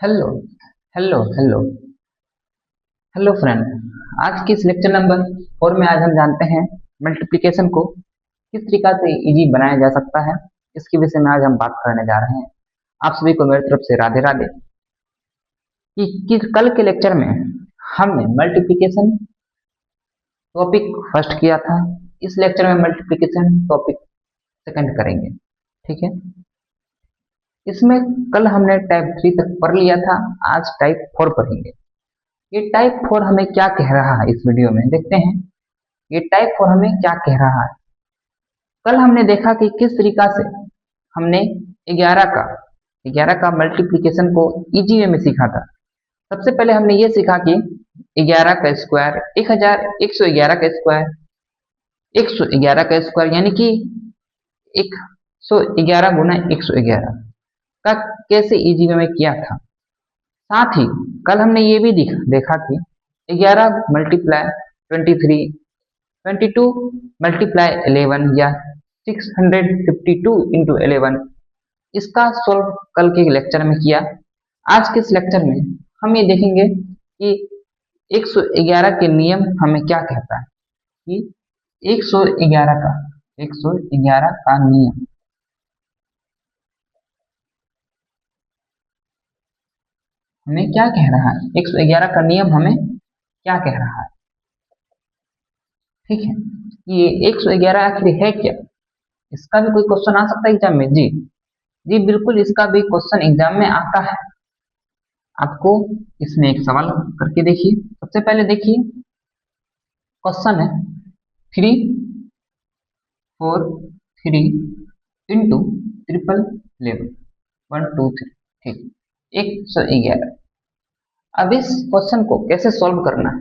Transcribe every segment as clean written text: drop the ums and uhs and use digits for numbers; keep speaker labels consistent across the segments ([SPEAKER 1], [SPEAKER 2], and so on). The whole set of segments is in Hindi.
[SPEAKER 1] Hello hello hello hello friend. आज की इस लेक्चर नंबर 4 में आज हम जानते हैं मल्टीप्लिकेशन को किस तरीका से इजी बनाया जा सकता है। इसके विषय में आज हम बात करने जा रहे हैं। आप सभी को मेरी तरफ से राधे राधे। कि कल के लेक्चर में हमने मल्टीप्लिकेशन टॉपिक फर्स्ट किया था। इस लेक्चर में मल्टीप्लिकेशन टॉपिक सेकंड करेंगे। ठीक है। इसमें कल हमने टाइप 3 तक पढ़ लिया था, आज टाइप 4 पढ़ेंगे। ये टाइप 4 हमें क्या कह रहा है, इस वीडियो में देखते हैं। ये टाइप 4 हमें क्या कह रहा है। कल हमने देखा कि किस तरीका से हमने 11 का 11 का मल्टीप्लिकेशन को इजी वे में सीखा था। सबसे पहले हमने ये सीखा कि 11 का स्क्वायर 1111 का स्क्वायर 111 का स्क्वायर यानी कि 111 गुना 111 का कैसे इजी वे में किया था। साथ ही कल हमने ये भी देखा कि 11 मल्टीप्लाई 23 22 मल्टीप्लाई 11 या 652 इंटू 11 इसका सोल्व कल के लेक्चर में किया। आज के इस लेक्चर में हम ये देखेंगे कि 111 के नियम हमें क्या कहता है, कि 111 का नियम हमें क्या कह रहा है। 111 का नियम हमें क्या कह रहा है। ठीक है। ये 111 आखिर है क्या, इसका भी कोई क्वेश्चन आ सकता है एग्जाम में। जी जी बिल्कुल, इसका भी क्वेश्चन एग्जाम में आता है। आपको इसमें एक सवाल करके देखिए। सबसे पहले देखिए, क्वेश्चन है 343 इंटू 1111 123। ठीक, 111। अब इस क्वेश्चन को कैसे सॉल्व करना है,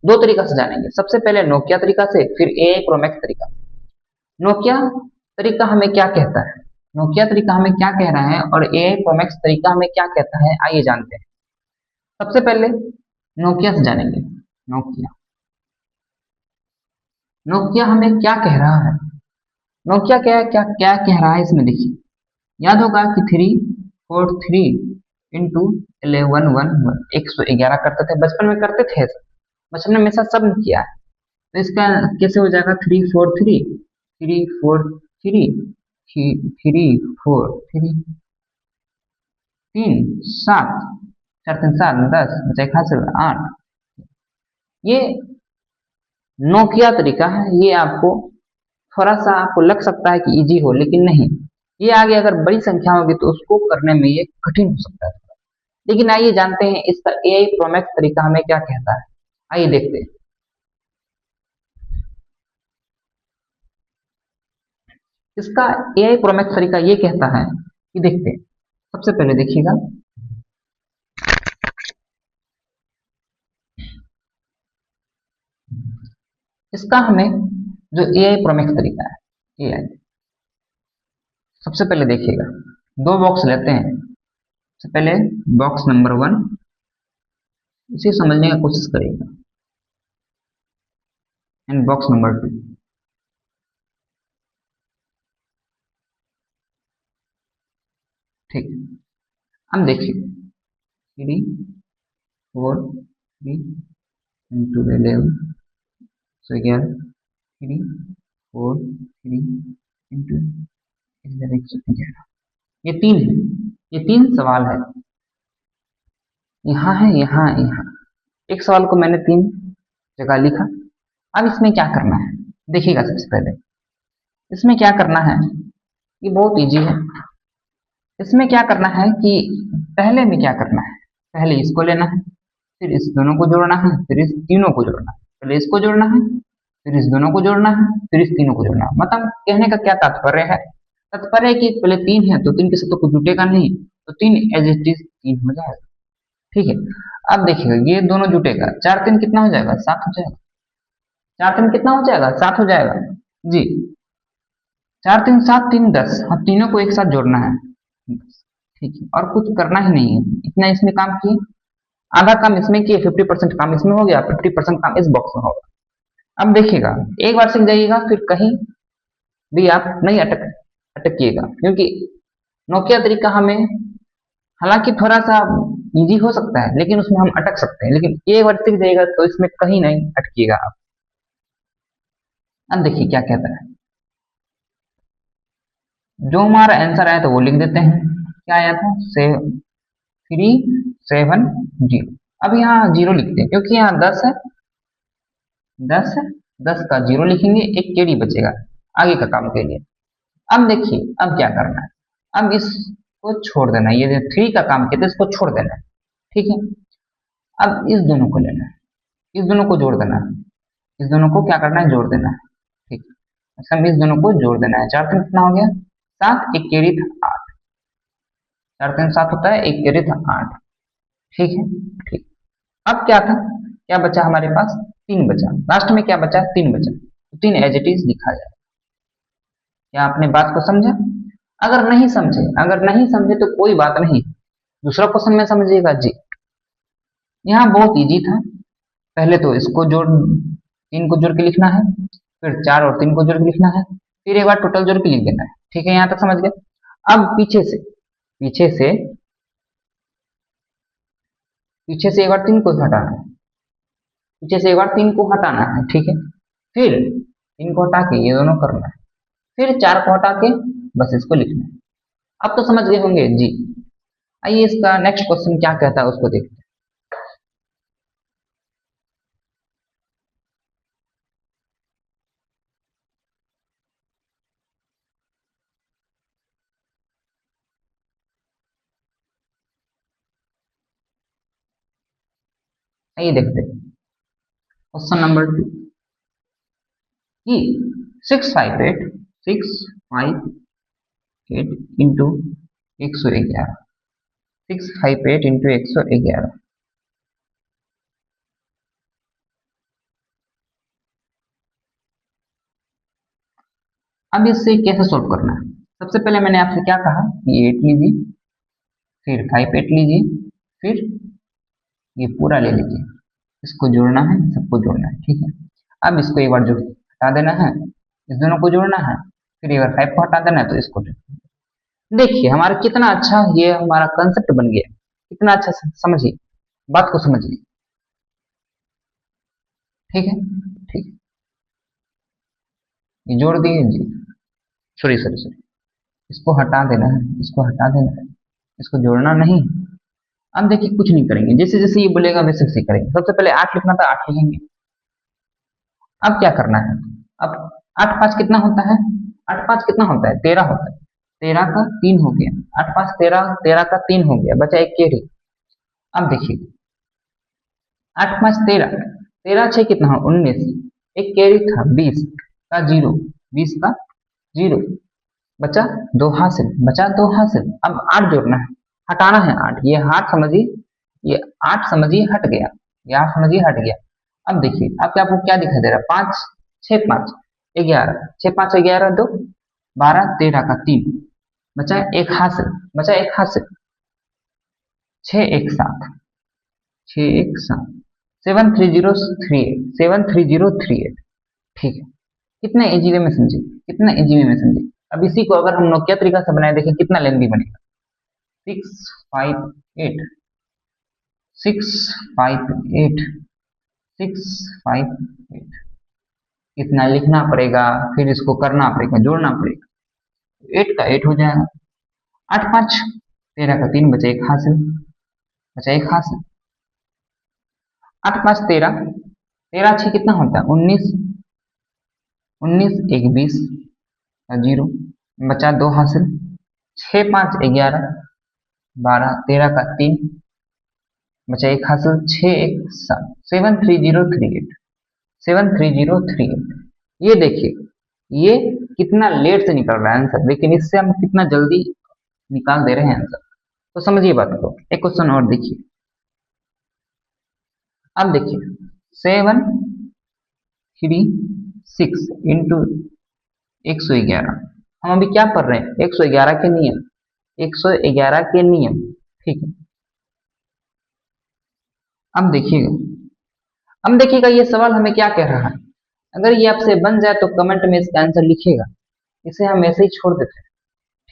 [SPEAKER 1] दो तरीका से जानेंगे। सबसे पहले नोकिया तरीका से, फिर एआई प्रोमैक्स तरीका से। नोकिया तरीका हमें क्या कहता है, नोकिया तरीका हमें क्या कह रहा है, और एआई प्रोमैक्स तरीका हमें क्या कहता है, आइए जानते हैं। सबसे पहले नोकिया से जानेंगे। नोकिया नोकिया हमें क्या कह रहा है। नोकिया क्या क्या क्या कह रहा है, इसमें देखिए। याद होगा कि 343 इंटू 1111 111 करते थे, बचपन में करते थे। बचपन में हमेशा सब किया है। तो इसका कैसे हो जाएगा, 343 343 343 3 7 4 3 7 10 बचा 8। ये नोकिया तरीका है। ये आपको थोड़ा सा आपको लग सकता है कि इजी हो, लेकिन नहीं। ये आगे अगर बड़ी संख्या होगी तो उसको करने में ये कठिन हो सकता है। लेकिन आइए जानते हैं इसका एआई प्रोमैक्स तरीका हमें क्या कहता है। आइए देखते हैं। इसका एआई प्रोमैक्स तरीका ये कहता है कि देखते हैं। सबसे पहले देखिएगा, इसका हमें जो एआई प्रोमैक्स तरीका है, एआई, सबसे पहले देखिएगा, दो बॉक्स लेते हैं। सबसे पहले बॉक्स नंबर 1, इसे समझने की कोशिश करिएगा, एंड बॉक्स नंबर 2। ठीक, हम देखिए 343 इंटू 11 11 343 इंटू 111। ये तीन है, ये तीन सवाल है। यहाँ है, यहाँ यहाँ। एक सवाल को मैंने 3 जगह लिखा। अब इसमें क्या करना है देखिएगा। सबसे पहले इसमें क्या करना है, ये बहुत इजी है। इसमें क्या करना है कि पहले में क्या करना है, पहले इसको लेना है, फिर इस दोनों को जोड़ना है, फिर इस तीनों को जोड़ना है। पहले इसको जोड़ना है, फिर इस दोनों को जोड़ना है, फिर इस तीनों को जोड़ना है। मतलब कहने का क्या तात्पर्य है, तात्पर्य है कि पहले 3 है तो 3 के साथ तो कुछ जुटेगा नहीं, तो 3 एज इट इज 3 हो जाएगा। ठीक है। अब देखिएगा, ये दोनों जुटेगा, 4 3 कितना हो जाएगा, 7 हो जाएगा। 4 3 कितना हो जाएगा, 7 हो जाएगा। जी, 4 3 7 3 10। हाँ, तीनों को एक साथ जोड़ना है। ठीक है, और कुछ करना ही नहीं है, इतना इसमें काम किए। आधा काम इसमें किए, 50% काम इसमें हो गया, 50% काम इस बॉक्स में होगा। अब देखिएगा, एक बार सीख जाइएगा, फिर कहीं भी आप नहीं अटकिएगा, क्योंकि नोकिया तरीका हमें हालांकि थोड़ा सा इजी हो सकता है लेकिन उसमें हम अटक सकते हैं, लेकिन एक बार सीख जाएगा तो इसमें कहीं नहीं अटकिएगा आप। अब देखिए क्या कहता है, जो हमारा आंसर आया था वो लिख देते हैं। क्या आया था, 370। अब यहाँ जीरो लिखते हैं क्योंकि यहाँ 10 है, 10 है, 10 का जीरो लिखेंगे, एक केडी बचेगा आगे का काम के लिए। अब देखिए अब क्या करना है, अब इसको छोड़ देना है, ये जो 3 का काम किया था इसको छोड़ देना है, ठीक है। अब इस दोनों को लेना है, इस दोनों को जोड़ देना है, इस दोनों को क्या करना है, जोड़ देना है, ठीक है। अच्छा इस दोनों को जोड़ देना है, 4 3 कितना हो गया 7, एक केरी था 8, 4 3 7 होता है, एक केरी था 8, ठीक है, ठीक। अब क्या था, क्या बचा हमारे पास, 3 बचा, लास्ट में क्या बचा, 3 बचा, तो 3 एज इट इज लिखा जाए। क्या आपने बात को समझा? अगर नहीं समझे तो कोई बात नहीं, दूसरा क्वेश्चन में समझिएगा जी। यहाँ बहुत इजी था, पहले तो इसको जोड़ 3 को जोड़ के लिखना है, फिर 4 और 3 को जोड़ के लिखना है, फिर एक बार टोटल जोड़ के लिख देना है, ठीक है, यहाँ तक समझ गए। अब पीछे से एक बार 3 को हटाना है, पीछे से एक बार 3 को हटाना है, ठीक है, फिर 3 को हटा के ये दोनों करना है, फिर 4 को हटा के बस इसको लिखना है। अब तो समझ गए होंगे जी। आइए इसका नेक्स्ट क्वेश्चन क्या कहता है उसको देखते हैं। आइए देखते हैं क्वेश्चन नंबर 2 कि 658 इंटू 111, 658 इंटू 111। अब इससे कैसे सोल्व करना है, सबसे पहले मैंने आपसे क्या कहा कि 8 लीजिए, फिर 58 लीजिए, फिर ये पूरा ले लीजिए, इसको जोड़ना है, सबको जोड़ना है, ठीक है। अब इसको एक बार जोड़ हटा देना है, इस दोनों को जोड़ना है, फिर एक बार 5 को हटा देना है, तो इसको देखिए हमारा कितना अच्छा ये हमारा कंसेप्ट बन गया, कितना अच्छा समझिए, बात को समझिए, ठीक है, ठीक। ये जोड़ दिए जी, सॉरी सॉरी सॉरी, इसको हटा देना है, इसको हटा देना है, इसको जोड़ना नहीं। अब देखिए कुछ नहीं करेंगे, जैसे जैसे ये बोलेगा वैसे वैसे करेंगे। सबसे पहले 8 लिखना था, 8 लिखेंगे। अब क्या करना है, अब 8 5 कितना होता है, 8 5 कितना होता है, 13 होता है, 13 का 3 हो गया, 8 5 13, 13 का 3 हो गया, बचा एक केरी। अब देखिए 8 5 13, 13 6 कितना हो 19, एक कैरी था 20 का जीरो, 20 का जीरो, बचा 2 हासिल, बचा 2 हासिल। अब 8 जोड़ना है, हटाना है 8, ये 8 समझिए, ये 8 समझिए हट गया, ये 8 समझिए हट गया। अब देखिए अब क्या आपको क्या दिखाई दे रहा है, 5 6 5 11, 6 5 11 2 12, 13 का 3, बचा एक हासिल, बचा एक हासिल, 6 1 7, 6 1 7, 73038, 73038, ठीक है। कितने इजी वे में समझे, कितना इजी वे में समझे। अब इसी को अगर हम नोकिया तरीका से बनाए, देखें कितना लेंथी बनेगा, 658, 658, 658, इतना लिखना पड़ेगा, फिर इसको करना पड़ेगा, जोड़ना पड़ेगा, 8 का 8 हो जाएगा, 8 5 13 का 3, बचा एक हासिल, बचा एक हासिल, 8 5 13, 13 6 कितना होता है 19, 19 एक 20 जीरो, बचा 2 हासिल, 6 5 11 12, 13 का 3, बचा एक हासिल, 6 1 7, 73038, 73038। ये देखिए ये कितना लेट से निकल रहा है आंसर, लेकिन इससे हम कितना जल्दी निकाल दे रहे हैं आंसर। तो समझिए बात को, एक क्वेश्चन और देखिए। अब देखिए 7 3 6 इंटू 111, हम अभी क्या पढ़ रहे हैं, 111 के नियम, 111 के नियम, ठीक है। अब देखिएगा ये सवाल हमें क्या कह रहा है। अगर ये आपसे बन जाए तो कमेंट में इसका आंसर लिखिएगा, इसे हम ऐसे ही छोड़ देते हैं,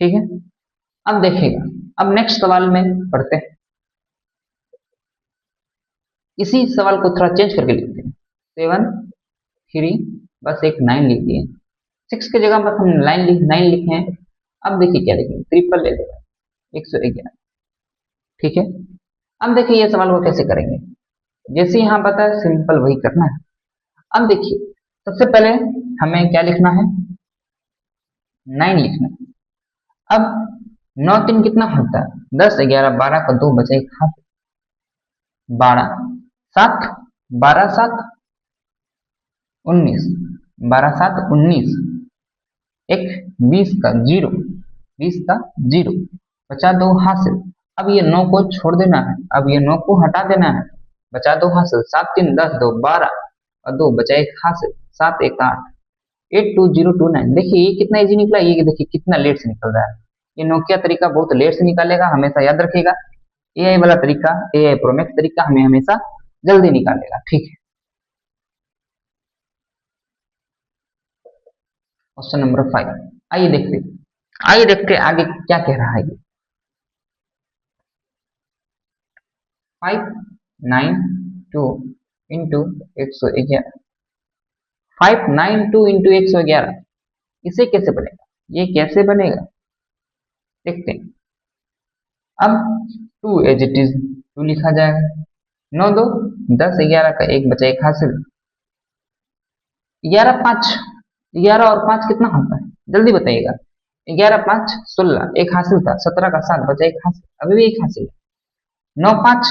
[SPEAKER 1] ठीक है। अब देखिएगा, अब नेक्स्ट सवाल में पढ़ते हैं। इसी सवाल को थोड़ा चेंज करके लिखते हैं, 7 3 बस एक 9 लिख दिए, 6 की जगह बस हम 9 लिखे हैं। अब देखिए क्या लिखेंगे, ट्रिपल ले लेगा 111, ठीक है। अब देखिए ये सवाल को कैसे करेंगे, जैसे यहाँ बताया सिंपल वही करना है। अब देखिए सबसे पहले हमें क्या लिखना है, 9 लिखना है। अब 9 3 कितना होता है, 10 11 12 का 2 बचा एक हाथ, 12 7 12 7 19, 12 7 19, एक 20 का 0, 20 का 0 बचा 2 हासिल। अब ये 9 को छोड़ देना है, अब ये 9 को हटा देना है, बचा 2 हासिल, 7 3 10 2 12 और 2 बचा एक हासिल, 7 1 8 82029। देखिए ये कितना इजी निकला, ये देखिए कितना लेट से निकल रहा है। ये नोकिया तरीका बहुत लेट से निकालेगा, हमेशा याद रखिएगा। एआई वाला तरीका, एआई प्रोमैक्स तरीका हमें हमेशा जल्दी निकालेगा, ठीक है। क्वेश्चन नंबर 5, आइए देखते आगे क्या कह रहा है ये। 592 इंटू 111, 592 इंटू 111, इसे कैसे बनेगा, ये कैसे बनेगा देखते हैं। अब 2 एज इट इज 2 लिखा जाएगा, 9 2 10 11 का एक बचा एक हासिल, 11 5, 11 और 5 कितना होता है जल्दी बताइएगा, 11 5 16, एक हासिल था, 17 का 7 बचा एक हासिल, अभी भी एक हासिल, 9 5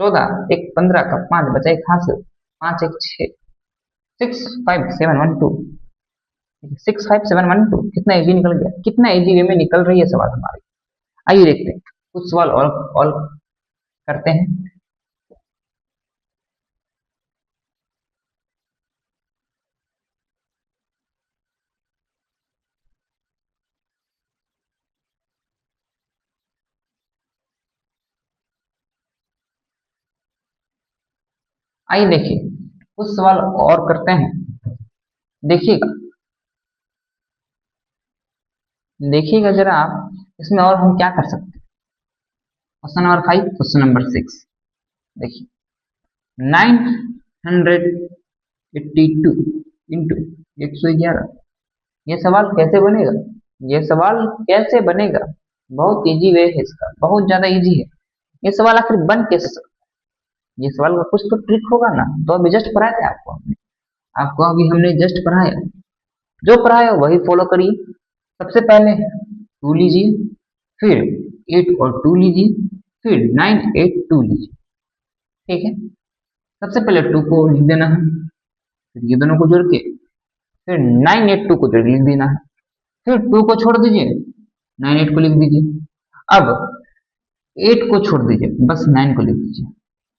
[SPEAKER 1] 14, एक 15 का 5 बचा एक हासिल, 5 एक 6, 6 5 7 1 2, 6 5 7 1 2, कितना इजी निकल गया, कितना इजी वे में निकल रही है सवाल हमारे। आइए देखते हैं कुछ सवाल और करते हैं। आइए देखिए कुछ सवाल और करते हैं, देखिएगा देखिएगा जरा आप, इसमें और हम क्या कर सकते हैं। क्वेश्चन नंबर 5, क्वेश्चन नंबर 6, देखिए 982 इंटू 111, ये सवाल कैसे बनेगा, ये सवाल कैसे बनेगा, बहुत इजी वे है इसका, बहुत ज्यादा इजी है। ये सवाल आखिर बन कैसे सकता है, ये सवाल का कुछ तो ट्रिक होगा ना, तो अभी जस्ट पढ़ाया था आपको अभी हमने जस्ट पढ़ाया, जो पढ़ाया वही फॉलो करिए। सबसे पहले 2 लीजिए, फिर 8 और 2 लीजिए, फिर 9 8 2 लीजिए, ठीक है। सबसे पहले 2 को लिख देना है, फिर ये दोनों को जोड़ के फिर 9 8 2 को जोड़ लिख देना है, फिर 2 को छोड़ दीजिए, 9 8 को लिख दीजिए। अब 8 को छोड़ दीजिए, बस 9 को लिख दीजिए।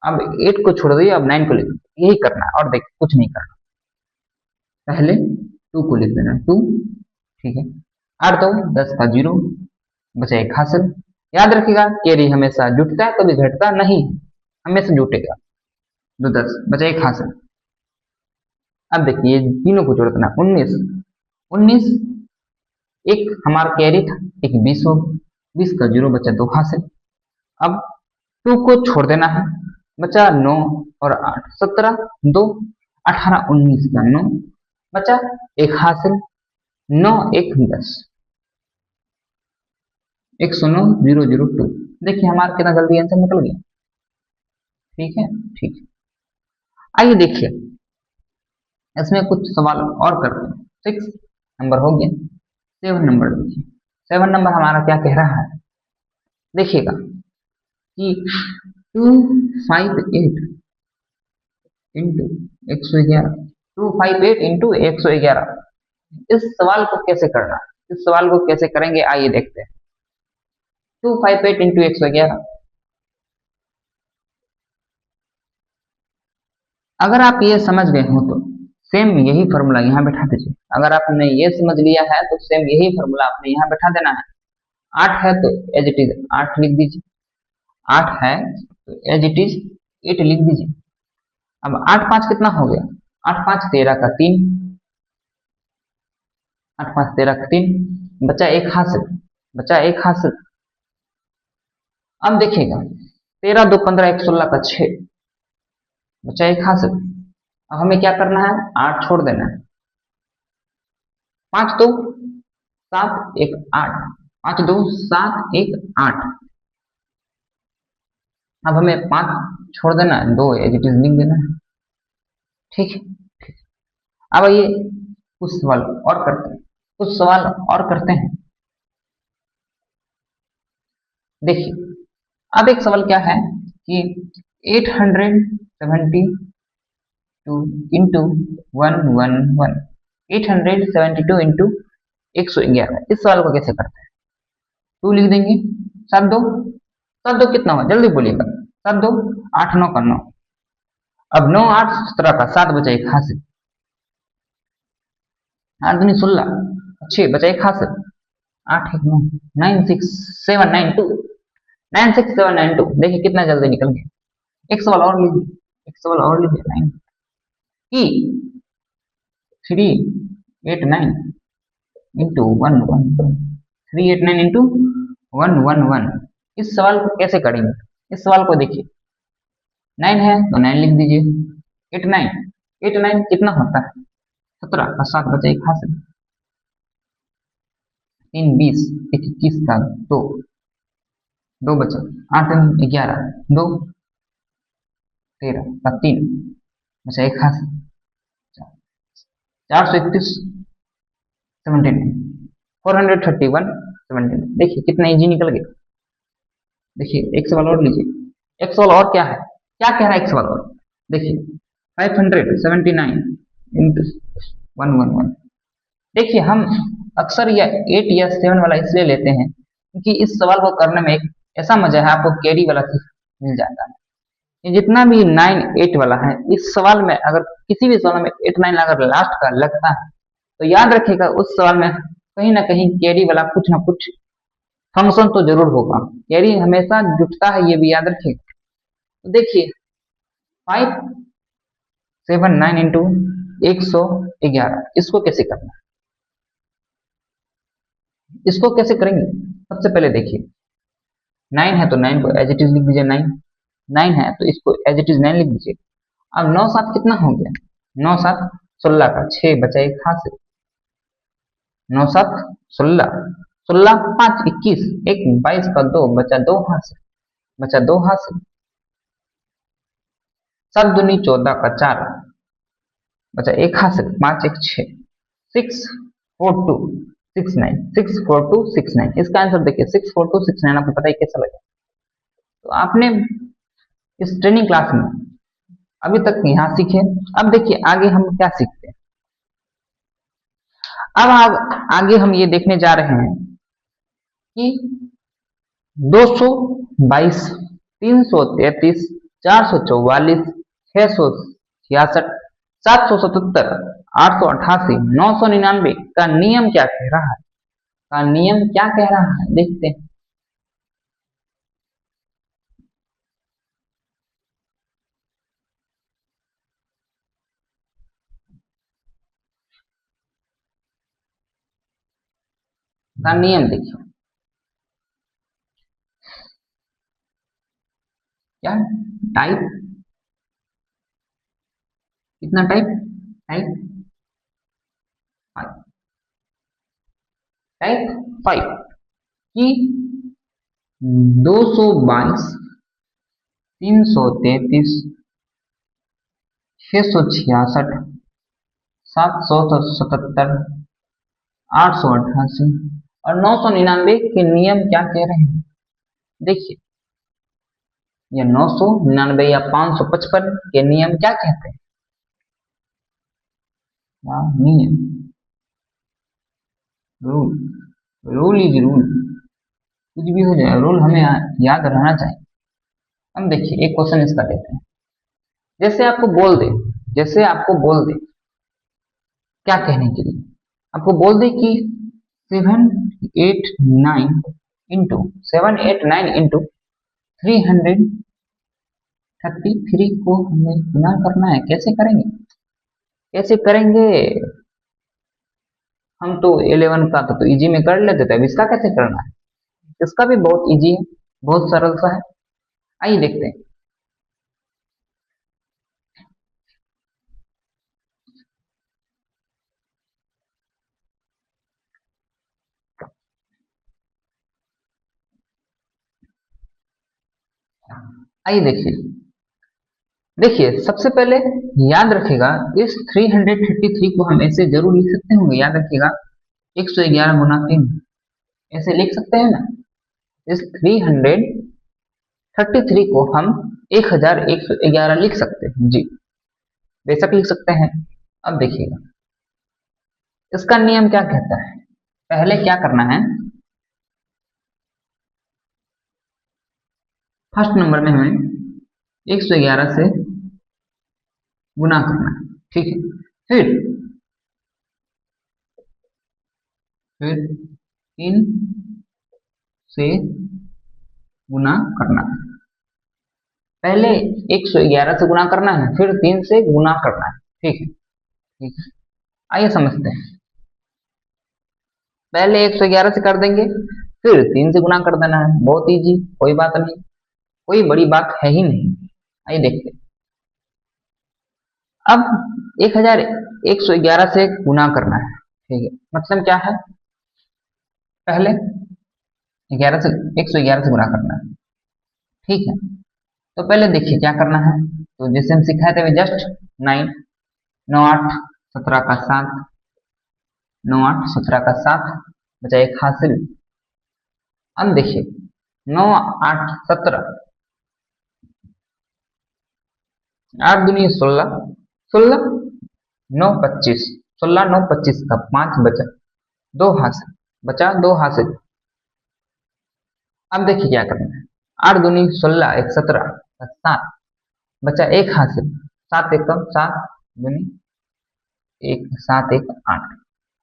[SPEAKER 1] अब 8 को छोड़ दीजिए, अब 9 को लिख दीजिए, यही करना है और देखिए कुछ नहीं करना। पहले 2 को लिख देना 2, ठीक है। 8 2 10 का 0 बचा एक हासिल। याद रखिएगा कैरी हमेशा जुटता है, कभी घटता नहीं, हमेशा जुटेगा। 2 10 बचा एक हासिल। अब देखिए तीनों को जोड़ना 19 19, एक हमारा कैरी था, एक 20 हो, 20 का 0 बचा 2 हासिल। अब 2 को छोड़ देना है, बचा 9 और 8 17 2 18 19 का 9 बचा एक हासिल, 9 1 10, 109 002। देखिए हमारा कितना जल्दी आंसर निकल गया, ठीक है ठीक है। आइए देखिए इसमें कुछ सवाल और करते हैं। 6 नंबर हो गया, 7 नंबर देखिए, 7 नंबर हमारा क्या कह रहा है, देखिएगा कि 258 इंटू 111, 258 इंटू 111, इस सवाल को कैसे करना, इस सवाल को कैसे करेंगे आइए देखते हैं। 258 इंटू 111, अगर आप ये समझ गए हो तो सेम यही फॉर्मूला यहाँ बैठा दीजिए। अगर आपने ये समझ लिया है तो सेम यही फॉर्मूला आपने यहाँ बैठा देना है। 8 है तो एज इट इज 8 लिख दीजिए, 8 है तो एज इट इज 8 लिख दीजिए। अब 8 5 कितना हो गया, 8 5 13 का 3, 8 5 13 का 3 बचा एक हासिल, बचा एक हासिल। अब देखिएगा 13 2 15 1 16 का 6, बचा एक हासिल। अब हमें क्या करना है, 8 छोड़ देना है। 5 2 7 1 8, 5 2 7 1 8। अब हमें 5 छोड़ देना है, 2 एज इट इज लिख देना है। ठीक है, अब आइए कुछ सवाल और करते हैं, कुछ सवाल और करते हैं। देखिए, अब एक सवाल क्या है कि 872 इंटू 111, 872 इंटू 111, इस सवाल को कैसे करते हैं। 2 लिख देंगे, 7 2, 7 2 कितना हुआ, जल्दी बोलिएगा। 7 2 8 9 का 9। अब 9 8 17 का 7 बचा एक हासिल। 8 दूनी 16, 6 बचा एक हासिल। 8 1 9, 9 6 7 9 2, 9 6 7 9 2। देखिए कितना जल्दी निकल गया। एक सवाल और लीजिए, एक सवाल और लीजिए। 9 की 3 8 9 इंटू 1 1 3 8 9 इंटू 1 1 1। इस सवाल को कैसे करेंगे, इस सवाल को देखिए। 9 है तो 9 लिख दीजिए। 8 9, 8 9 कितना होता है, 17 का 7 बचा एक हासिल। 3 20, 21 का 2, 2 बचा। 8 11, 2 13 का 3 बचा एक हासिल। 431 17, 431 17। देखिए कितना इजी निकल गया। देखिए एक सवाल और लीजिए। एक सवाल और क्या है, क्या कह रहा है एक सवाल और देखिए। 579 इंटू 111। देखिए हम अक्सर या 8 या 7 वाला इसलिए लेते हैं क्योंकि इस सवाल को करने में एक ऐसा मजा है, आपको कैरी वाला मिल जाता है। ये जितना भी 9 8 वाला है, इस सवाल में अगर किसी भी सवाल में 8 9 अगर लास्ट का लगता है तो याद रखिएगा उस सवाल में कहीं ना कहीं कैरी वाला कुछ ना कुछ फंक्शन तो जरूर होगा। कैरी हमेशा जुटता है, ये भी याद रखिएगा। तो देखिए 579 इंटू 111, इसको कैसे करना है, इसको कैसे करेंगे। सबसे पहले देखिए 9 है तो 9 को एज इट इज लिख दीजिए। 9 9 है तो इसको एज इट इज 9 लिख दीजिए। अब 9 7 कितना हो गया, 9 7 16 का 6 बचा एक हासिल। 9 7 16, 16 5 21, एक 22 का 2 बचा 2 हासिल, बचा 2 हासिल। 7 दूनी 14 का 4 बचा एक हासिल। 5 1 6, 6 4 2 6 9, 6 4 2 6 9। इसका आंसर देखिए 6 4 2 6 9। आपको पता है कैसा लगा। तो आपने इस ट्रेनिंग क्लास में अभी तक यहाँ सीखे। अब देखिए आगे हम क्या सीखते हैं। अब आगे हम ये देखने जा रहे हैं कि 222, 333, 444, 666, 777, 888, 999 का नियम क्या कह रहा है, का नियम क्या कह रहा है देखते हैं। का नियम देखिए क्या, टाइप कितना, टाइप टाइप 5, टाइप 5 की 222, 333, 666, 777, 888 और 999 के नियम क्या कह रहे हैं देखिए। या 999 या 555 के नियम क्या कहते हैं, नियम, रूल, रूल इज रूल। कुछ भी हो जाए रूल हमें याद रहना चाहिए। हम देखिए एक क्वेश्चन इसका देते हैं। जैसे आपको बोल दे, जैसे आपको बोल दे क्या कहने के लिए, आपको बोल दे कि 789 इंटू 789 इंटू 333 को हमें गुना करना है। कैसे करेंगे, कैसे करेंगे। हम तो 11 का तो इजी में कर लेते थे, अब इसका कैसे करना है। इसका भी बहुत इजी है, बहुत सरल सा है। आइए देखते हैं। आइए देखिए, देखिए सबसे पहले याद रखिएगा, इस 333 को हम ऐसे जरूर लिख सकते होंगे, याद रखिएगा 111 गुना 3 ऐसे लिख सकते हैं ना। इस 333 को हम 1111 लिख सकते हैं जी, बेशक लिख सकते हैं। अब देखिएगा इसका नियम क्या कहता है, पहले क्या करना है, फर्स्ट नंबर में हमें 111 से गुना करना है, ठीक है। फिर 3 से गुना करना है, पहले 111 से गुना करना है, फिर 3 से गुना करना है, ठीक है, ठीक है। आइए समझते हैं, पहले 111 से कर देंगे, फिर 3 से गुना कर देना है, बहुत इजी, कोई बात नहीं, कोई बड़ी बात है ही नहीं। आइए देखते हैं, अब 1111 से गुना करना है, ठीक है, मतलब क्या है, पहले 11 से 111 से गुना करना है, ठीक है। तो पहले देखिए क्या करना है, तो जैसे हम सिखाए थे जस्ट 9 9 8 17 का 7, 9 8 17 का 7 बचा एक हासिल। अब देखिए 9 8 17, 8 दूनी 16, 16 9 25, 16 9 25 का 5 बचा, 2 हासिल, बचा 2 हासिल। अब देखिए क्या करना है, 8 दूनी 16 एक 17 का 7 बचा एक हासिल, 7 एक कम 7 दूनी 1 7 1 8।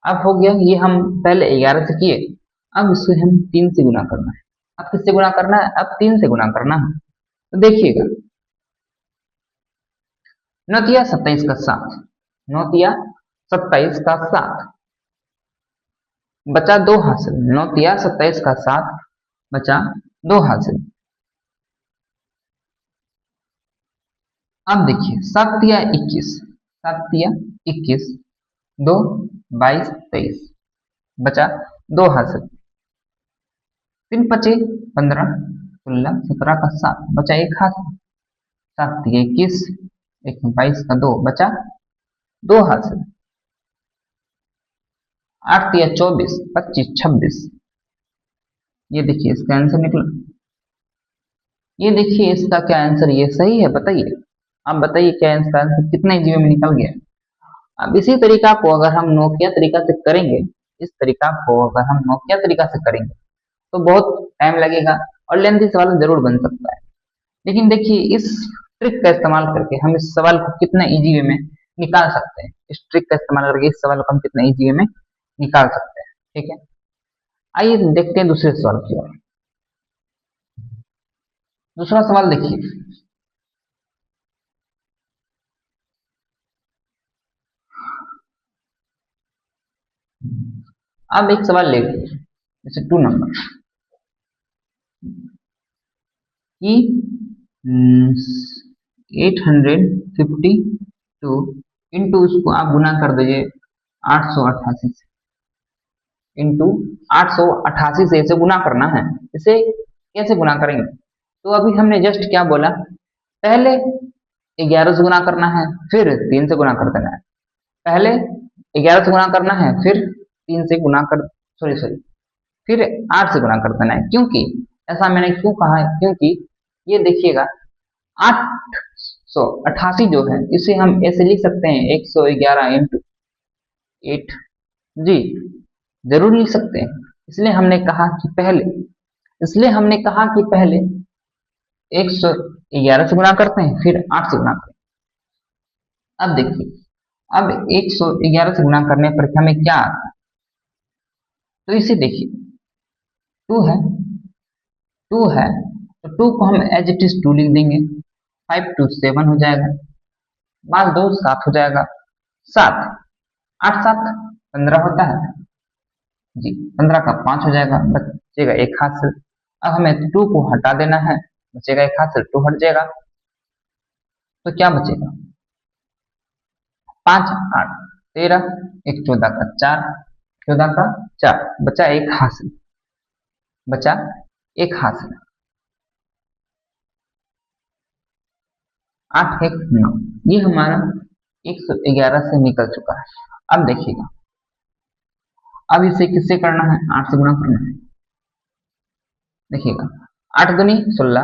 [SPEAKER 1] अब हो गया, ये हम पहले 11 से किए, अब इसे हम 3 से गुना करना है। अब किससे गुना करना है, अब 3 से गुना करना है। तो देखिएगा 9 तिया 27 का 7, 9 तिया 27 का 7 बचा 2 हासिल, 9 तिया 27 का 7 बचा 2 हासिल। अब देखिए 7 तिया 21, 7 तिया 21, 2 22 23 बचा 2 हासिल, 3 पचे 15 16 17 का 7 बचा एक हासिल, 7 तिया 21 1 22 का 2 बचा 2 हासिल, 8 तिया 24 25 26, ये देखिए इसका आंसर निकला। ये देखिए इसका क्या आंसर, ये सही है, बताइए आप, बताइए क्या इसका आंसर कितना इजी में निकल गया। अब इसी तरीका को अगर हम नोकिया तरीका से करेंगे, इस तरीका को अगर हम नोकिया तरीका से करेंगे तो बहुत टाइम लगेगा और लेंथी सवाल जरूर बन सकता है। लेकिन देखिए इस ट्रिक का इस्तेमाल करके हम इस सवाल को कितना इजी वे में निकाल सकते हैं, इस ट्रिक का इस्तेमाल करके इस सवाल को हम कितना इजी वे में निकाल सकते हैं, ठीक है। आइए देखते हैं दूसरे सवाल की ओर। दूसरा सवाल देखिए, अब एक सवाल ले लीजिए, जैसे 2 नंबर कि 852 इंटू उसको आप गुना कर दीजिए 888 से, इंटू 888 से इसे गुना करना है। इसे कैसे गुना करेंगे, तो अभी हमने जस्ट क्या बोला, पहले 11 से गुना करना है, फिर 3 से गुना कर देना है, पहले 11 से गुना करना है, फिर 3 से गुना कर, सॉरी फिर 8 से गुना कर देना है। क्योंकि ऐसा मैंने क्यों कहा है, क्योंकि ये देखिएगा 888 जो है इसे हम ऐसे लिख सकते हैं 111 इंटू 8 जी, जरूर लिख सकते हैं। इसलिए हमने कहा कि पहले, इसलिए हमने कहा कि पहले 111 से गुणा करते हैं, फिर 8 से गुणा करते हैं। अब देखिए, अब 111 से गुणा करने पर हमें क्या आता है, तो इसे देखिए 2 है, 2 है तो 2 को हम एज इट इज 2 लिख देंगे, 5 2 7 हो जाएगा, 5 2 7 हो जाएगा, 7 8 7 15 होता है जी, 15 का 5 हो जाएगा, बचेगा एक हाथ से। अब हमें 2 को हटा देना है, बचेगा एक हाथ से, 2 हट जाएगा तो क्या बचेगा, 5 8 13 1 14 का 4, 14 का 4 बचा एक हासिल, बचा एक हासिल। 8 एक 9, ये हमारा 111 से निकल चुका है। अब देखिएगा, अब इसे किससे करना है, 8 से गुणा करना है। देखिएगा 8 दूनी 16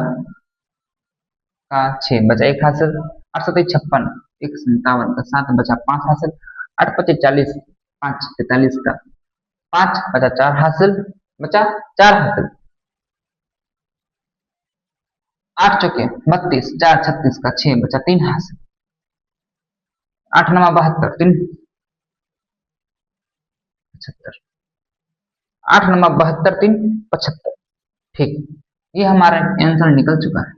[SPEAKER 1] का 6 बचा 1 हासिल, 8 7 56, 1 57 का 7 बचा 5 हासिल, 8 25 40, 5 43 का 5 बचा 4 हासिल, बचा 4 हासिल, 8 चौके 32, 4 36 का 6 बचा 3 हासिल, 8 9 72, 3 75, 8 9 72, 3 75। ठीक, ये हमारा आंसर निकल चुका है,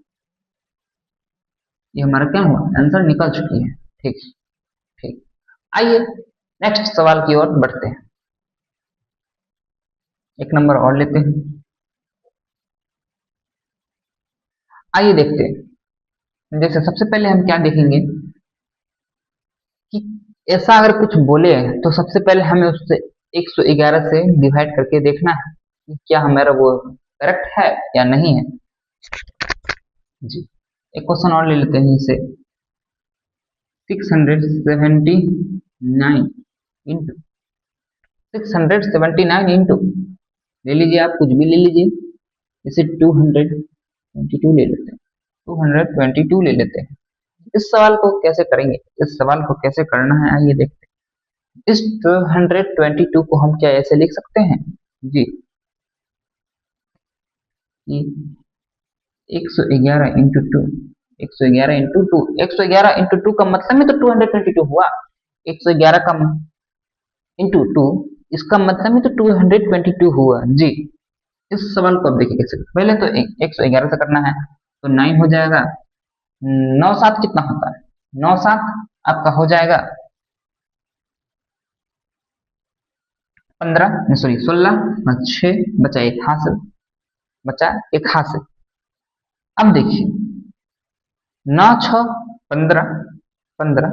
[SPEAKER 1] ये हमारा क्या हुआ, आंसर निकल चुकी है। ठीक ठीक, आइए नेक्स्ट सवाल की ओर बढ़ते हैं, एक नंबर और लेते हैं। आइए देखते हैं, जैसे सबसे पहले हम क्या देखेंगे कि ऐसा अगर कुछ बोले तो सबसे पहले हमें उससे 111 से डिवाइड करके देखना है कि क्या हमारा वो करेक्ट है या नहीं है। जी, एक क्वेश्चन और ले लेते हैं, इसे 679 इंटू 679 इंटू, ले लीजिए आप कुछ भी ले लीजिए, इसे 222 ले लेते हैं, 222 ले लेते हैं। इस सवाल को कैसे करेंगे, इस सवाल को कैसे करना है आइए देखते हैं। इस 222 को हम क्या ऐसे लिख सकते हैं जी, 111 इंटू 2, 111 इंटू 2, 111 इंटू 2 का मतलब ही तो 222 हुआ। 111 का इंटू 2, इसका मतलब ही तो 222 हुआ जी। इस सवाल को अब देखिए कैसे, पहले तो 111 से करना है तो 9 हो जाएगा, 9 7 कितना होता है, 9 7 आपका हो जाएगा 15, सॉरी 16, 6 बचा 1 हासिल, बचा 1 हासिल। अब देखिए 9 6 15, 15,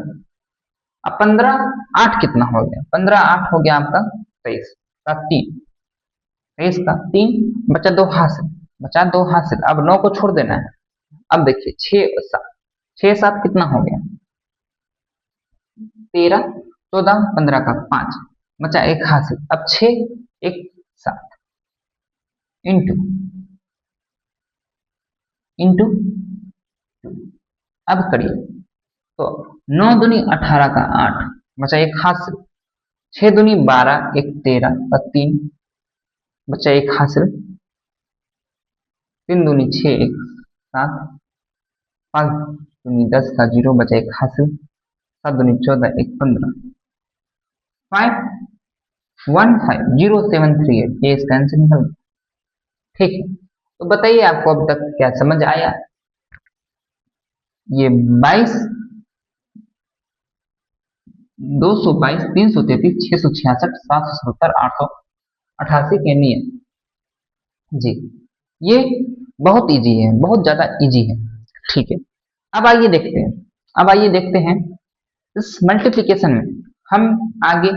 [SPEAKER 1] अब 15 8 कितना हो गया, 15 8 हो गया आपका 23 का 3, 23 का 3 बचा 2 हासिल, बचा 2 हासिल। अब 9 को छोड़ देना है। अब देखिए 6 7 कितना हो गया, 13 14 15 का 5 बचा 1 हासिल। अब 6 1 7 इंटू इंटू, अब करिए तो 9 दूनी 18 का 8 बचा 1 हासिल, 6 दूनी 12 1 13 का 3 बचा 1 हासिल, 3 दूनी 6 1 7, 5 दूनी 10 का 0 बचा 1 हासिल, 7 दूनी 14 1 15, 5 1 5 0 7 3 8, ये इसका आंसर निकल गया। ठीक है, तो बताइए आपको अब तक क्या समझ आया। ये 22 222 333 666 777 888 के नियम जी, ये बहुत इजी है, बहुत ज्यादा इजी है। ठीक है, अब आइए देखते हैं, अब आइए देखते हैं इस मल्टीप्लिकेशन में हम आगे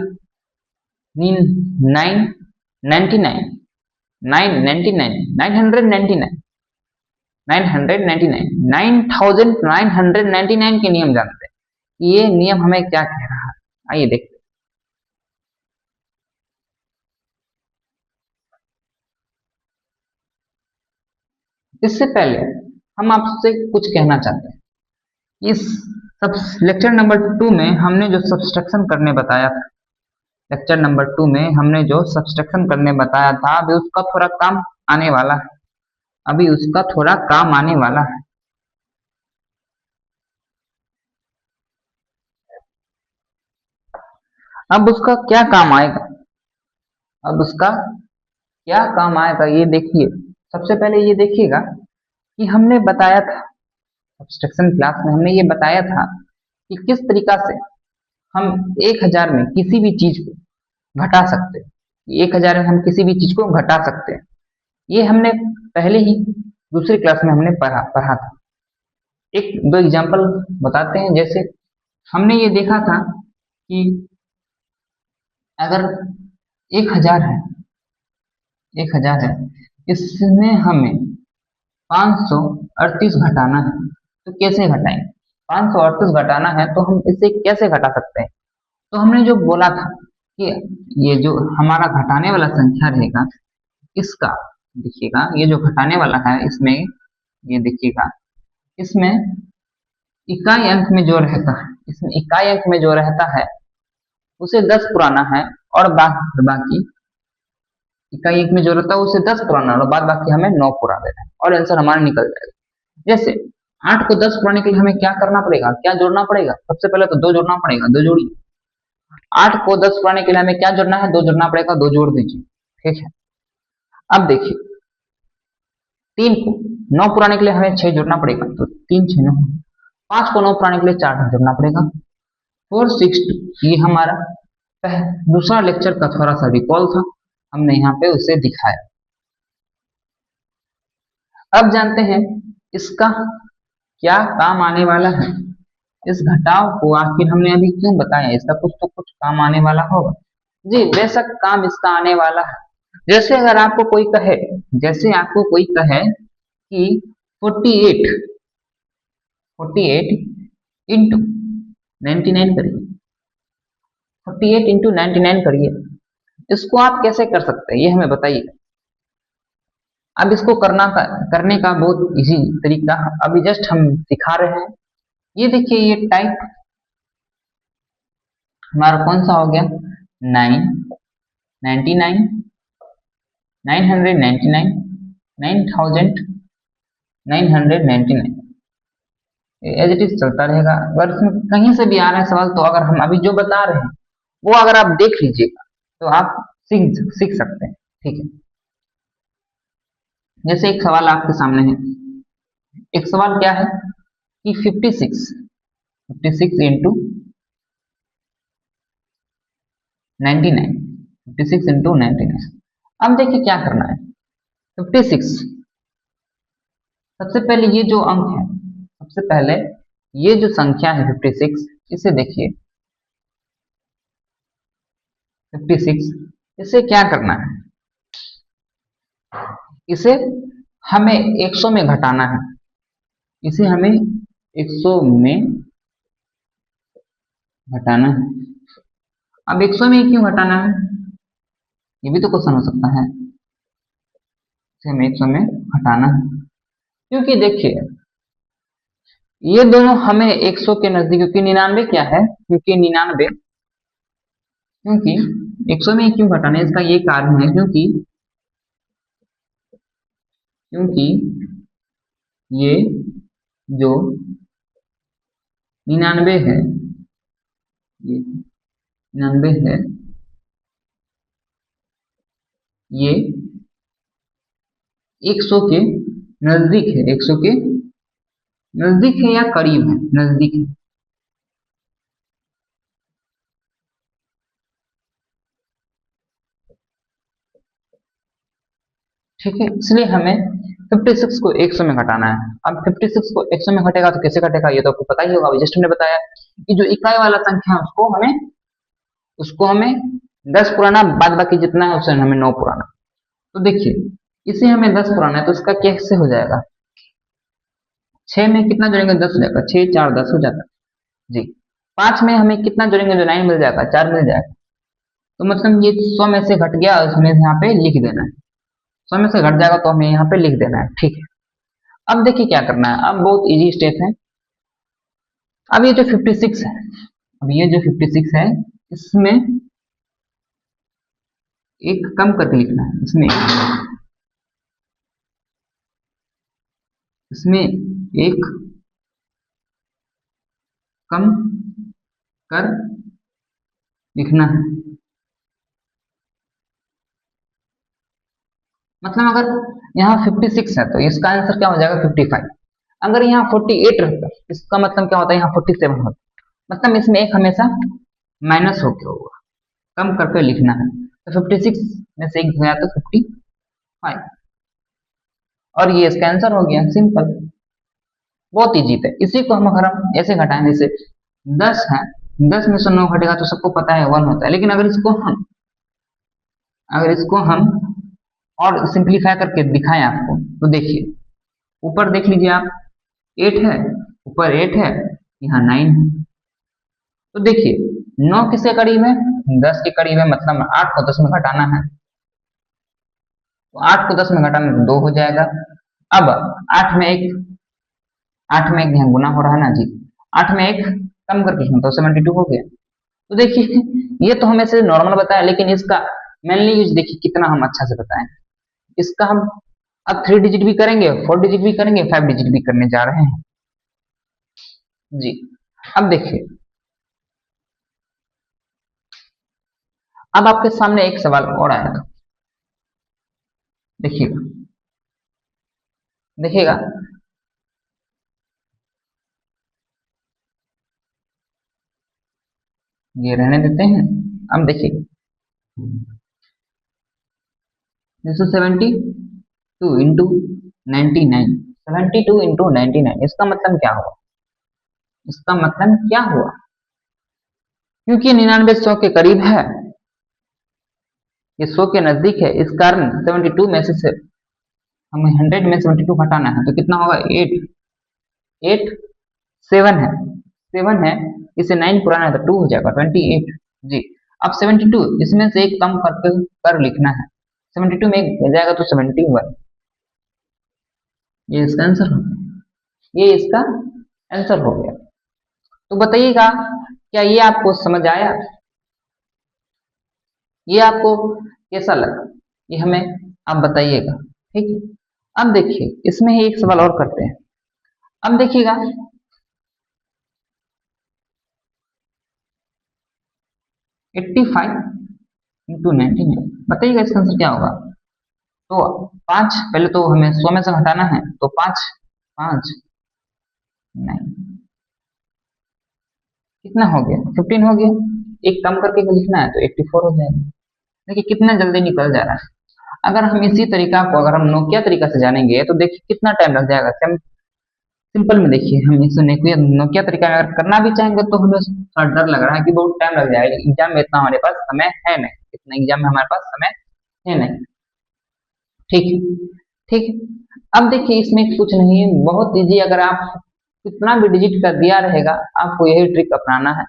[SPEAKER 1] 999 999 999 999 9999 के नियम जानते हैं, ये नियम हमें क्या कह रहा है, आइए देखते हैं। इससे पहले हम आपसे कुछ कहना चाहते हैं, इस सब लेक्चर नंबर 2 में हमने जो सब्सट्रैक्शन करने बताया था, लेक्चर नंबर 2 में हमने जो सब्सट्रैक्शन करने बताया था, अभी उसका थोड़ा काम आने वाला है, अभी उसका थोड़ा काम आने वाला है। अब उसका क्या काम आएगा, अब उसका क्या काम आएगा ये देखिए। सबसे पहले ये देखिएगा कि हमने बताया था सब्सट्रैक्शन क्लास में, हमने ये बताया था कि किस तरीका से हम 1000 में किसी भी चीज को घटा सकते हैं, 1000 में हम किसी भी चीज को घटा सकते हैं। ये हमने पहले ही दूसरी क्लास में हमने पढ़ा था। एक दो एग्जांपल बताते हैं, जैसे हमने ये देखा था कि अगर 1000 है, 1000 है, इसमें हमें 538 घटाना है, तो कैसे घटाएंगे। 538 घटाना है तो हम इसे कैसे घटा सकते हैं? तो हमने जो बोला था कि ये जो हमारा घटाने वाला संख्या रहेगा, इसका देखिएगा, ये जो घटाने वाला है इसमें, ये देखिएगा, इसमें इकाई अंक में जो रहता है, इसमें इकाई अंक में जो रहता है उसे 10 पुराना है, और बाकी इकाई अंक में जो रहता है उसे 10 पुराना और बाद बाकी हमें 9 पुरा देना है, और आंसर हमारा निकल जाएगा। जैसे 8 को 10 पुराने के लिए हमें क्या करना पड़ेगा, क्या जोड़ना पड़ेगा? सबसे पहले तो 2 जोड़ना पड़ेगा, 2 जोड़ी। 8 को 10 पुराने के लिए हमें क्या जोड़ना है? 2 जोड़ना पड़ेगा, 2 जोड़ दीजिए, ठीक है। अब देखिए 3 को 9 पुराने के लिए हमें 6 जोड़ना पड़ेगा, तो 3 6 9। 5 को 9 पुराने के लिए 4 जोड़ना पड़ेगा, 460। ये हमारा दूसरा लेक्चर का थोड़ा सा रिकॉल था, हमने यहाँ पे उसे दिखाया। अब जानते हैं इसका क्या काम आने वाला है। इस घटाव को आखिर हमने अभी क्यों बताया? इसका कुछ तो कुछ काम आने वाला होगा जी, बेशक काम इसका आने वाला है। जैसे अगर आपको कोई कहे, जैसे आपको कोई कहे कि 48 इंटू 99 करिए, 48 इंटू 99 करिए, इसको आप कैसे कर सकते हैं ये हमें बताइए। अब इसको करने का बहुत इजी तरीका अभी जस्ट हम सिखा रहे हैं। ये देखिए, ये टाइप हमारा कौन सा हो गया? 999 999 9999 एज इट इज चलता रहेगा। अगर इसमें कहीं से भी आ रहा है सवाल, तो अगर हम अभी जो बता रहे हैं वो अगर आप देख लीजिएगा तो आप सीख सकते हैं, ठीक है। जैसे एक सवाल आपके सामने है, एक सवाल क्या है कि 56 इंटू 99, 56 इंटू 99। अब देखिए क्या करना है। 56, सबसे पहले ये जो अंक है, सबसे पहले ये जो संख्या है 56, इसे देखिए 56, इसे क्या करना है? इसे हमें 100 में घटाना है, इसे हमें 100 में घटाना है। अब 100 में क्यों घटाना है? ये भी तो क्वेश्चन हो सकता है। इसे हमें 100 में घटाना है क्योंकि देखिए ये दोनों हमें 100 के नजदीक, क्योंकि 99 क्या है, क्योंकि 100 में क्यों घटाना है, इसका ये कारण है क्योंकि ये जो 99 है, ये 99 है, ये 100 के नजदीक है, 100 के नजदीक है या करीब है? नजदीक है। ठीक है, इसलिए हमें 56 को 100 में घटाना है। अब 56 को 100 में घटेगा तो कैसे घटेगा, ये तो आपको पता ही होगा, जस्ट हमने बताया कि जो इकाई वाला संख्या है उसको हमें 10 पुराना, बाद बाकी जितना है उसे हमें 9 पुराना। तो देखिए इसे हमें 10 पुराना है तो इसका कैसे हो जाएगा? 6 में कितना जोड़ेंगे? 10 हो जाएगा, 6 4 10 हो जाता है जी। 5 में हमें कितना जोड़ेंगे? जो 9 मिल जाएगा, 4 मिल जाएगा। तो मतलब ये 100 में से घट गया, हमें यहाँ पे लिख देना है। 100 में से घट जाएगा तो हमें यहाँ पे लिख देना है, ठीक है। अब देखिए क्या करना है, अब बहुत इजी स्टेप है। अब ये जो 56 है, अब ये जो 56 है, इसमें एक कम करके लिखना है, इसमें एक कम कर लिखना है। मतलब अगर यहाँ 56 है तो इसका आंसर क्या हो जाएगा? 55। अगर यहाँ 48 रहता इसका मतलब क्या होता है? यहाँ 47 होता। मतलब इसमें एक हमेशा माइनस होके होगा, कम करके लिखना है। तो 56 में से एक गया तो 55, और ये इसका आंसर हो गया। सिंपल, बहुत इजी है। इसी को हम अगर हम ऐसे घटाएं, जैसे 10 है, 10 में से 9 घटेगा तो सबको पता है 1 होता है। लेकिन अगर इसको हम और सिंप्लीफाई करके दिखाएं आपको, तो देखिए ऊपर देख लीजिए आप, 8 है, ऊपर 8 है, यहाँ 9 है। तो देखिए 9 किसके करीब है, 10 के करीब है, मतलब 8 को 10 में घटाना है। तो 8 को 10 में घटाना तो 2 हो जाएगा। अब 8 में एक 8 में एक यहाँ गुना हो रहा है ना जी, 8 में एक कम करके तो 72 हो गया। तो देखिए ये तो हमें से नॉर्मल बताया, लेकिन इसका मेनली यूज देखिए कितना हम अच्छा से बताएं। इसका हम अब 3 डिजिट भी करेंगे, 4 डिजिट भी करेंगे, 5 डिजिट भी करने जा रहे हैं जी। अब देखिए, अब आपके सामने एक सवाल और आया था, देखिएगा देखिएगा। ये रहने देते हैं। अब देखिए जैसे 72 इंटू 99, 72 इंटू 99, इसका मतलब क्या हुआ, इसका मतलब क्या हुआ, क्योंकि 99 100 के करीब है, ये 100 के नजदीक है, इस कारण 72 में से हमें 100 में 72 घटाना है, तो कितना होगा 8, 8 7 है, 7 है, इसे 9 पुराना है तो 2 हो जाएगा 28 जी। अब 72 इसमें से एक कम करके कर लिखना है, 72 में एक जाएगा तो 71, ये इसका आंसर हो गया, ये इसका आंसर हो गया। तो बताइएगा क्या ये आपको समझ आया, ये आपको कैसा लगा, ये हमें आप बताइएगा, ठीक है। अब देखिए इसमें ही एक सवाल और करते हैं। अब देखिएगा 85 इंटू 99, बताइएगा इसका आंसर क्या होगा। तो 5 पहले तो हमें 100 में से घटाना है, तो 5 5 9 कितना हो गया 15 हो गया, एक कम करके लिखना है तो 84 हो जाएगा। देखिए कितना जल्दी निकल जा रहा है। अगर हम इसी तरीका को अगर हम नोकिया तरीका से जानेंगे तो देखिए कितना टाइम लग जाएगा। सिंपल में देखिए हम इस नोकिया नोकिया तरीका अगर करना भी चाहेंगे तो हमें थोड़ा डर लग रहा है कि बहुत टाइम लग जाएगा, एग्जाम में इतना हमारे पास समय है नहीं, इतना एग्जाम में हमारे पास समय है नहीं, ठीक है, ठीक है। अब देखिए इसमें कुछ नहीं है, बहुत इजी, अगर आप कितना भी डिजिट कर दिया रहेगा आपको यही ट्रिक अपनाना है।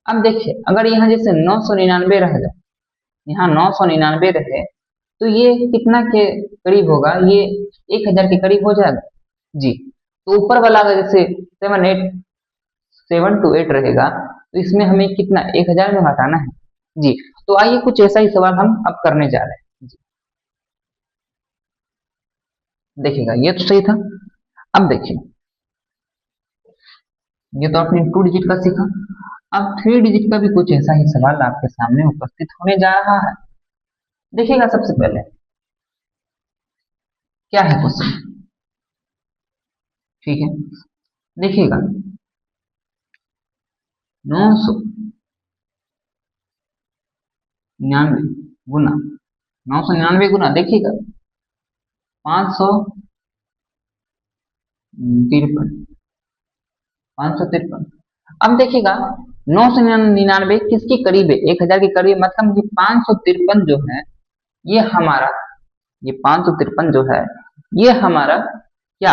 [SPEAKER 1] अब देखिए अगर यहाँ जैसे 999 रह जाए, यहाँ 999 रहे तो ये कितना के करीब होगा, ये 1000 के करीब हो जाएगा जी। तो ऊपर वाला अगर जैसे 7 to 8 रहेगा तो इसमें हमें कितना 1000 में घटाना है जी। तो आइए कुछ ऐसा ही सवाल हम अब करने जा रहे हैं जी। देखिएगा ये तो सही था। अब देखिए ये तो आपने 2 डिजिट का सीखा, अब 3 डिजिट का भी कुछ ऐसा ही सवाल आपके सामने उपस्थित होने जा रहा है। देखिएगा सबसे पहले क्या है क्वेश्चन, ठीक है। देखिएगा 999 गुना 999 गुना देखिएगा 553, 553। अब देखिएगा 999 किसके करीब है, 1000 के करीब, मतलब ये 553 जो है ये हमारा, ये 553 जो है ये हमारा क्या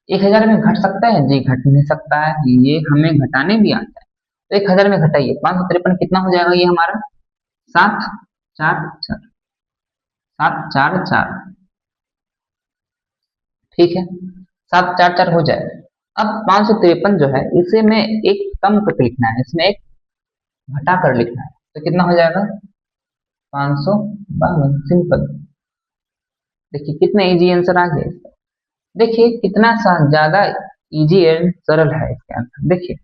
[SPEAKER 1] 1000 में घट सकता है जी, घट नहीं सकता है, ये हमें घटाने भी आता है। तो 1000 में घटाइए 553 कितना हो जाएगा, ये हमारा 744, 744, ठीक है, 744 हो जाए। अब 553 जो है इसे में एक कम करके लिखना है, इसमें एक घटा कर लिखना है, तो कितना हो जाएगा 552, सिंपल। देखिए कितना इजी आंसर आ गया इसका, देखिए कितना सा ज्यादा इजी एंड सरल है इसका आंसर। देखिए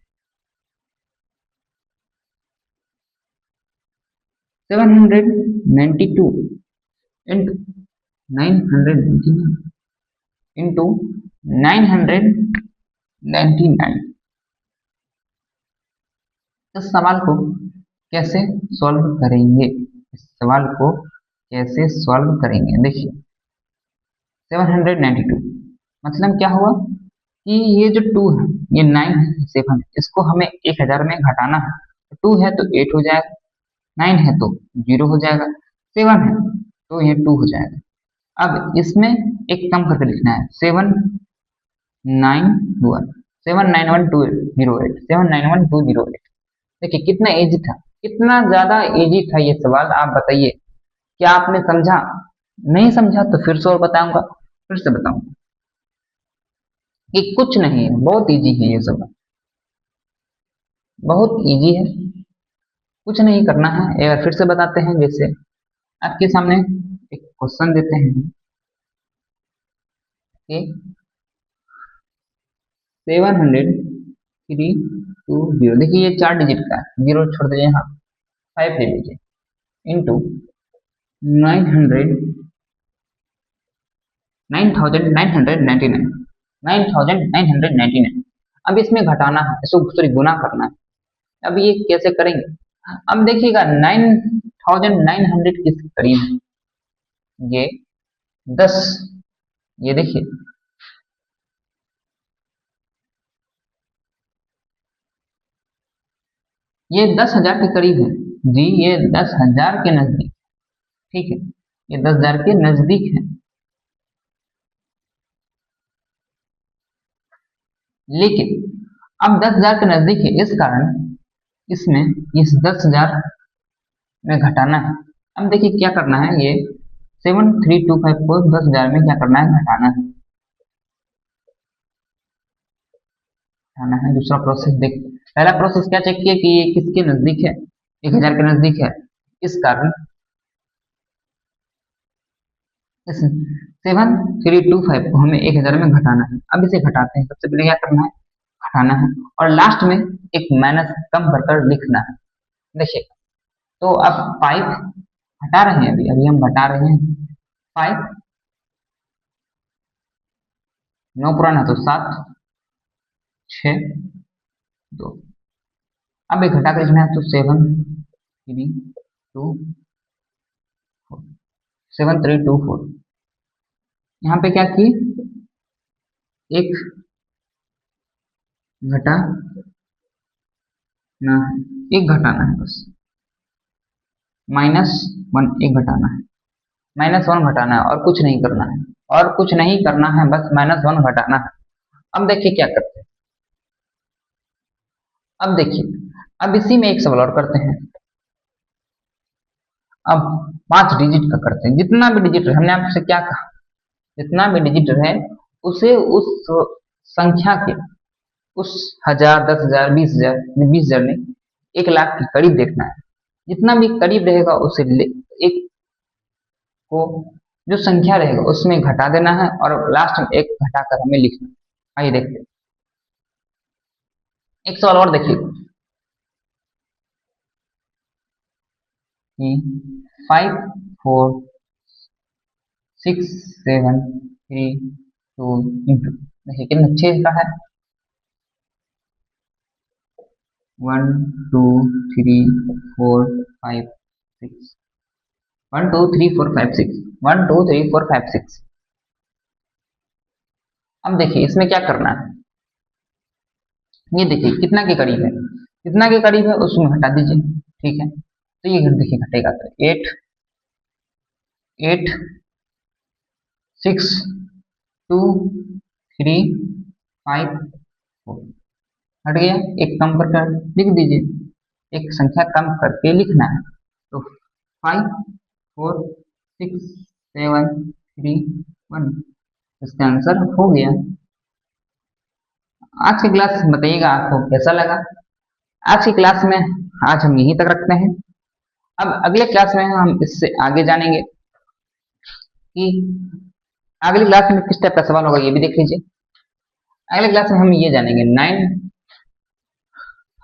[SPEAKER 1] 792 इंटू 999 इंटू 999, इस सवाल को कैसे सॉल्व करेंगे, इस सवाल को कैसे सॉल्व करेंगे। देखिए 792 मतलब क्या हुआ कि ये जो 2 है ये 9 है 7 है, इसको हमें 1000 में घटाना है, 2 है तो 8 हो जाएगा, 9 है तो 0 हो जाएगा, 7 है तो ये 2 हो जाएगा। अब इसमें एक कम करके लिखना है 791, 791,208 791,208। देखिए कितना इजी था, कितना ज्यादा इजी था ये सवाल। आप बताइए क्या आपने समझा? नहीं समझा तो फिर से और बताऊंगा, फिर से बताऊंगा कि कुछ नहीं है, बहुत इजी है ये सवाल, बहुत इजी है, कुछ नहीं करना है। एक बार फिर से बताते हैं। जैसे आपके सामने एक क्वेश्चन देते हैं कि 70320, देखिए ये 4 डिजिट का है, जीरो छोड़ दीजिए, यहाँ 5 ले लीजिए, इंटू 900 9,999 9,999। अब इसमें घटाना है, इसको सॉरी गुना करना है। अब ये कैसे करेंगे? अब देखिएगा 9,900 किसके करीब है? ये 10, ये देखिए ये 10,000 के करीब है जी, ये 10,000 के नजदीक, ठीक है, ये 10,000 के नजदीक है। लेकिन अब 10,000 के नजदीक है, इस कारण इसमें इस 10,000 में घटाना है। अब देखिए क्या करना है, ये 73254 को 10,000 में क्या करना है, घटाना है, घटाना है। दूसरा प्रोसेस देख, पहला प्रोसेस क्या चेक किया कि ये किसके नजदीक है, 1,000 के नजदीक है, इस कारण इस 7,325 को हमें 1,000 में घटाना है। अब इसे घटाते हैं, सबसे पहले क्या करना है, घटाना है, और लास्ट में एक माइनस कम कर कर लिखना है। देखिए तो अब 5 हटा रहे हैं, अभी अभी हम घटा रहे हैं 5, 9 पुराना तो 7, 6, 2। अब एक घटा कर लिखना है तो 7,324 यहाँ पे क्या किए, एक घटा ना है, एक घटाना है बस, -1 एक घटाना है, -1 घटाना है और कुछ नहीं करना है, और कुछ नहीं करना है, बस -1 घटाना है। अब देखिए क्या करते हैं, अब देखिए अब इसी में एक सवाल और करते हैं। अब 5 डिजिट का करते हैं, जितना भी डिजिट रहे, हमने आपसे क्या कहा, जितना भी डिजिट रहे उसे उस संख्या के, उस 1,000, 10,000, 20,000, 20,000 नहीं, 1,00,000 के करीब देखना है। जितना भी करीब रहेगा उसे एक को जो संख्या रहेगा उसमें घटा देना है, और लास्ट में एक घटाकर हमें लिखना है। आइए देखते हैं एक सवाल और देखिए कि 5,4,6,7,3,2 इंटू, देखिए कितना 6 का है, 1 2 3 4 5 6 1 2 3 4 5 6 1 2 3 4 5 6। अब देखिए इसमें क्या करना है, ये देखिए कितना के करीब है, कितना के करीब है उसमें हटा दीजिए, ठीक है। तो ये देखिए घटेगा तो 8 8 6 2 3 5 4 हट गया, एक कम कर लिख दीजिए, एक संख्या कम करके लिखना है। तो 5 4 6 7 3 1, इसका आंसर हो गया। आज की क्लास बताइएगा आपको कैसा लगा। आज की क्लास में आज हम यहीं तक रखते हैं। अब अगले क्लास में हम इससे आगे जानेंगे कि अगली क्लास में किस टाइप का सवाल होगा, ये भी देख लीजिए। अगले क्लास में हम ये जानेंगे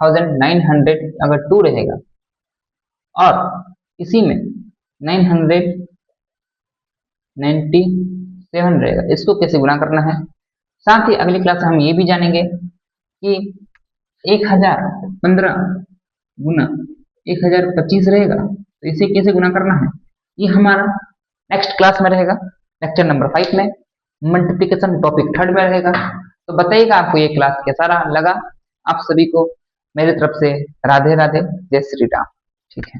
[SPEAKER 1] 9,900 अगर 2 रहेगा और इसी में 997 रहेगा, इसको कैसे गुना करना है। साथ ही अगली क्लास में हम ये भी जानेंगे कि 1,015 गुना 1,025 रहेगा, तो इसे कैसे गुना करना है। ये हमारा नेक्स्ट क्लास में रहेगा, लेक्चर नंबर 5 में, मल्टीप्लिकेशन टॉपिक 3rd में रहेगा। तो बताइएगा आपको ये क्लास कैसा लगा। आप सभी को मेरी तरफ से राधे राधे, जय श्री राम। ठीक है।